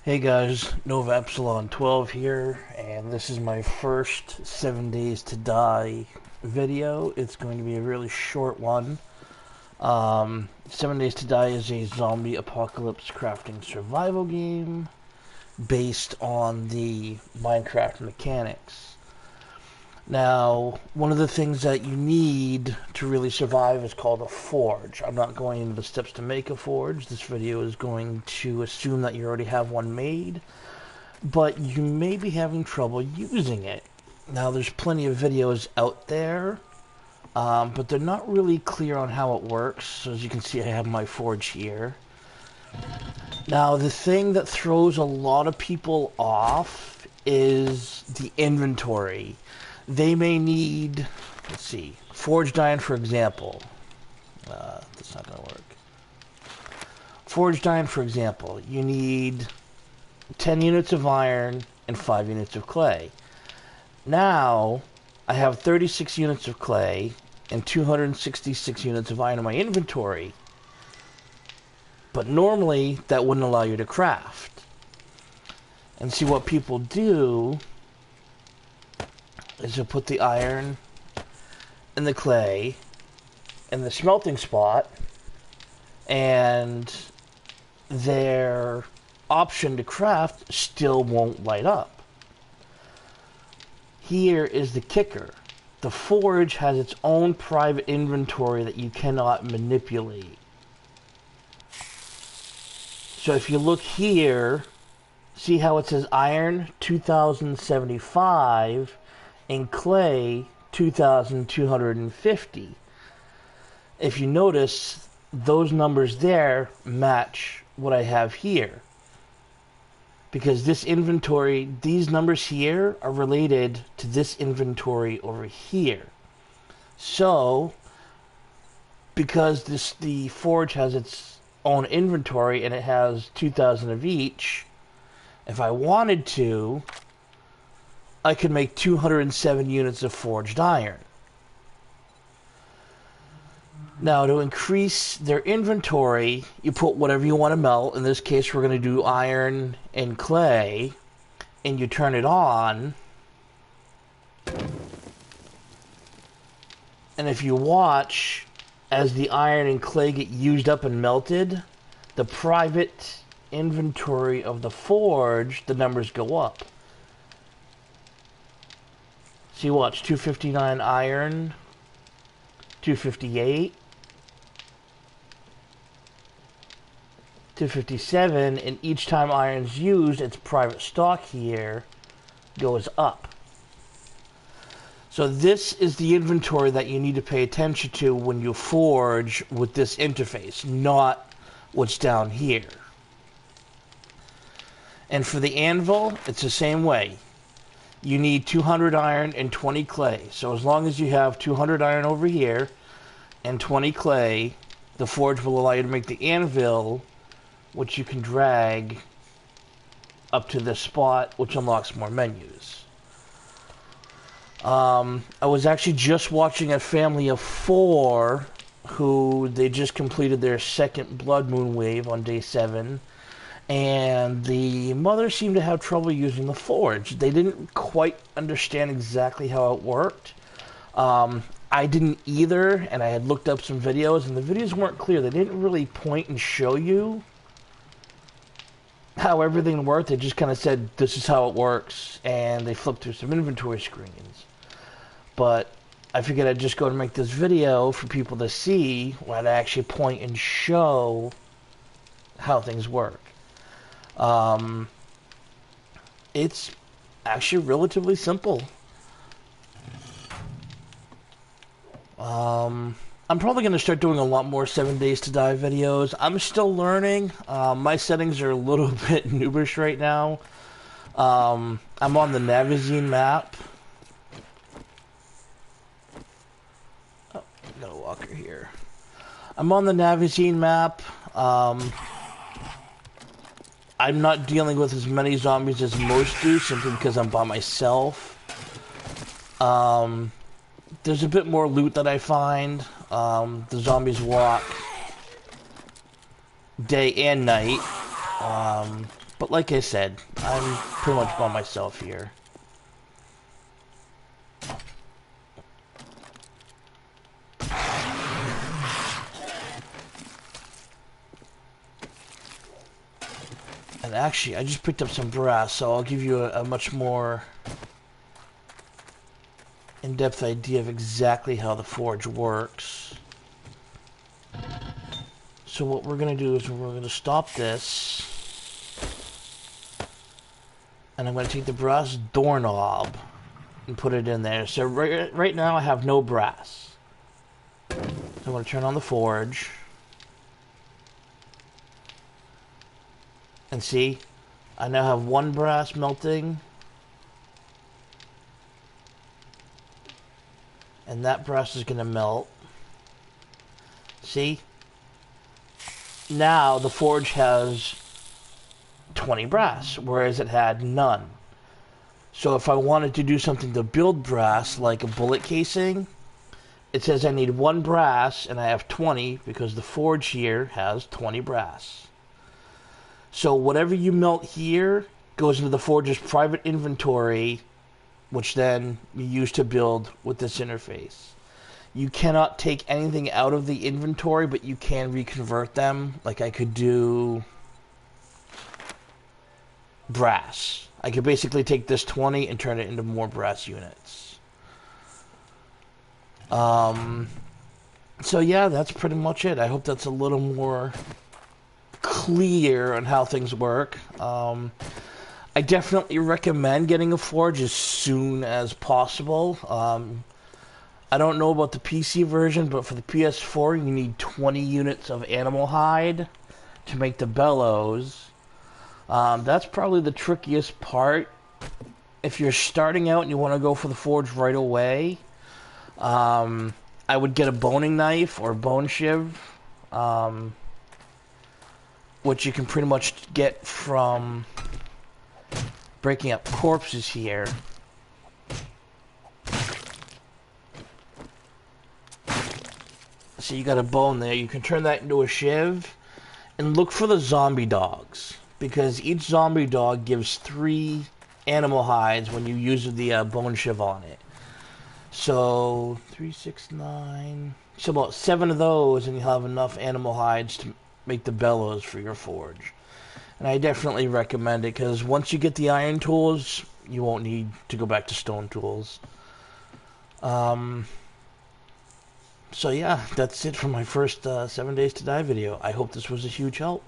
Hey guys, Nova Epsilon 12 here, and this is my first 7 Days to Die video. It's going to be a really short one. 7 Days to Die is a zombie apocalypse crafting survival game based on the Minecraft mechanics. Now, one of the things that you need to really survive is called a forge. I'm not going into the steps to make a forge. This video is going to assume that you already have one made, but you may be having trouble using it. Now, there's plenty of videos out there, but they're not really clear on how it works. So as you can see, I have my forge here. Now, the thing that throws a lot of people off is the inventory. They may need, let's see, forged iron, for example. That's not going to work. Forged iron, for example, you need 10 units of iron and 5 units of clay. Now, I have 36 units of clay and 266 units of iron in my inventory. But normally, that wouldn't allow you to craft. And see, what people do is to put the iron and the clay in the smelting spot, and their option to craft still won't light up. Here is the kicker. The forge has its own private inventory that you cannot manipulate. So if you look here, see how it says iron 2075 and clay 2,250. If you notice, those numbers there match what I have here. Because this inventory, these numbers here are related to this inventory over here. So, because the forge has its own inventory and it has 2,000 of each, if I wanted to, I could make 207 units of forged iron. Now, to increase their inventory, you put whatever you want to melt. In this case, we're going to do iron and clay, and you turn it on. And if you watch, as the iron and clay get used up and melted, the private inventory of the forge, the numbers go up. See, watch, 259 iron, 258, 257, and each time iron's used, its private stock here goes up. So this is the inventory that you need to pay attention to when you forge with this interface, not what's down here. And for the anvil, it's the same way. You need 200 iron and 20 clay. So as long as you have 200 iron over here and 20 clay, the forge will allow you to make the anvil, which you can drag up to this spot, which unlocks more menus. I was actually just watching a family of 4 who they just completed their second blood moon wave on day 7. And the mother seemed to have trouble using the forge. They didn't quite understand exactly how it worked. I didn't either, and I had looked up some videos, and the videos weren't clear. They didn't really point and show you how everything worked. They just kind of said, this is how it works, and they flipped through some inventory screens. But I figured I'd just go and make this video for people to see, where I'd actually point and show how things work. It's actually relatively simple. I'm probably going to start doing a lot more 7 Days to Die videos. I'm still learning. My settings are a little bit noobish right now. I'm on the Navazine map. Oh, I got a walker here. I'm on the Navazine map. I'm not dealing with as many zombies as most do, simply because I'm by myself. There's a bit more loot that I find. The zombies walk day and night. But like I said, I'm pretty much by myself here. And actually, I just picked up some brass, so I'll give you a much more in-depth idea of exactly how the forge works. So what we're going to do is we're going to stop this. And I'm going to take the brass doorknob and put it in there. So right now I have no brass. So I'm going to turn on the forge. And see, I now have one brass melting. And that brass is going to melt. See? Now the forge has 20 brass, whereas it had none. So if I wanted to do something to build brass, like a bullet casing, it says I need 1 brass, and I have 20, because the forge here has 20 brass. So whatever you melt here goes into the forge's private inventory, which then you use to build with this interface. You cannot take anything out of the inventory, but you can reconvert them. Like I could do brass. I could basically take this 20 and turn it into more brass units. So yeah, that's pretty much it. I hope that's a little more clear on how things work. I definitely recommend getting a forge as soon as possible. I don't know about the PC version, but for the PS4, you need 20 units of animal hide to make the bellows. That's probably the trickiest part. If you're starting out and you want to go for the forge right away, I would get a boning knife or bone shiv, which you can pretty much get from breaking up corpses here. So you got a bone there. You can turn that into a shiv, and look for the zombie dogs, because each zombie dog gives 3 animal hides when you use the bone shiv on it. So 3, 6, 9. So about 7 of those, and you'll have enough animal hides to make the bellows for your forge. And I definitely recommend it, because once you get the iron tools, you won't need to go back to stone tools. So yeah, that's it for my first 7 Days to Die video. I hope this was a huge help.